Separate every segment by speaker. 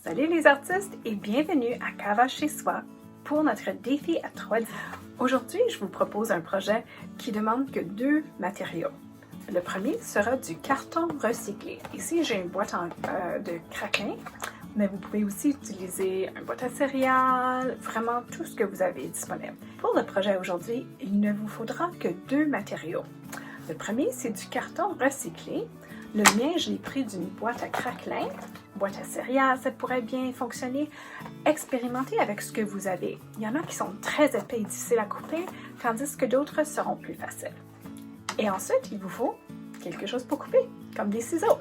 Speaker 1: Salut les artistes et bienvenue à Cava chez soi pour notre défi à 3D. Aujourd'hui, je vous propose un projet qui demande que 2 matériaux. Le premier sera du carton recyclé. Ici, j'ai une boîte de craquelin, mais vous pouvez aussi utiliser une boîte à céréales, vraiment tout ce que vous avez disponible. Pour le projet aujourd'hui, il ne vous faudra que 2 matériaux. Le premier, c'est du carton recyclé. Le mien, je l'ai pris d'une boîte à craquelin. Boîte à céréales, ça pourrait bien fonctionner. Expérimentez avec ce que vous avez. Il y en a qui sont très épais et difficiles à couper, tandis que d'autres seront plus faciles. Et ensuite, il vous faut quelque chose pour couper, comme des ciseaux.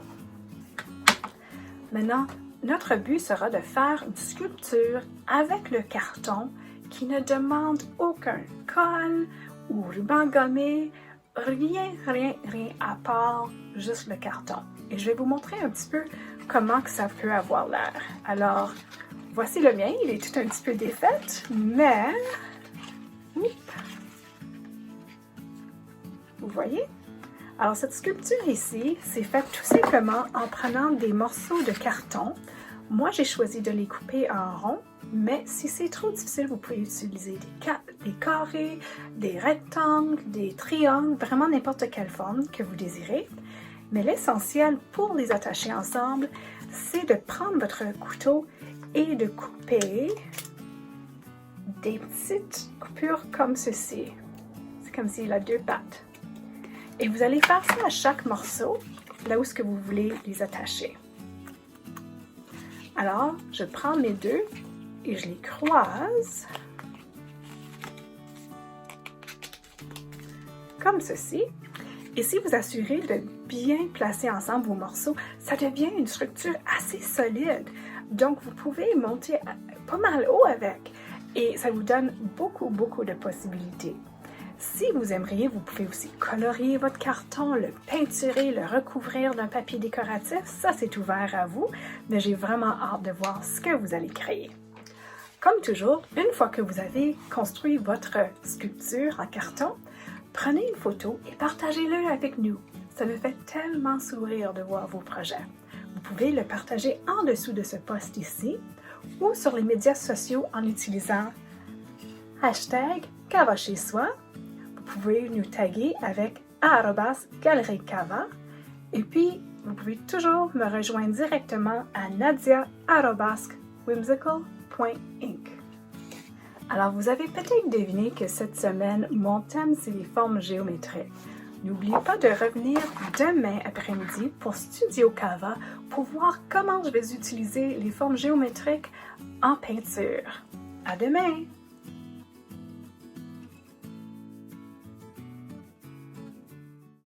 Speaker 1: Maintenant, notre but sera de faire une sculpture avec le carton qui ne demande aucun colle ou ruban gommé, rien à part juste le carton. Et je vais vous montrer un petit peu comment que ça peut avoir l'air. Alors, voici le mien, il est tout un petit peu défait, mais... Vous voyez? Alors, cette sculpture ici, c'est faite tout simplement en prenant des morceaux de carton. Moi, j'ai choisi de les couper en rond, mais si c'est trop difficile, vous pouvez utiliser des carrés, des rectangles, des triangles, vraiment n'importe quelle forme que vous désirez. Mais l'essentiel pour les attacher ensemble, c'est de prendre votre couteau et de couper des petites coupures comme ceci. C'est comme s'il a 2 pattes. Et vous allez faire ça à chaque morceau, là où est-ce que vous voulez les attacher. Alors, je prends mes 2 et je les croise comme ceci. Et si vous assurez de bien placer ensemble vos morceaux, ça devient une structure assez solide. Donc, vous pouvez monter pas mal haut avec et ça vous donne beaucoup de possibilités. Si vous aimeriez, vous pouvez aussi colorier votre carton, le peinturer, le recouvrir d'un papier décoratif. Ça, c'est ouvert à vous, mais j'ai vraiment hâte de voir ce que vous allez créer. Comme toujours, une fois que vous avez construit votre sculpture en carton, prenez une photo et partagez-le avec nous. Ça me fait tellement sourire de voir vos projets. Vous pouvez le partager en dessous de ce post ici ou sur les médias sociaux en utilisant #CavaChezSoi. Vous pouvez nous taguer avec @galerie-cava et puis vous pouvez toujours me rejoindre directement à nadia@whimsical.inc. Alors vous avez peut-être deviné que cette semaine, mon thème c'est les formes géométriques. N'oubliez pas de revenir demain après-midi pour Studio Cava pour voir comment je vais utiliser les formes géométriques en peinture. À demain!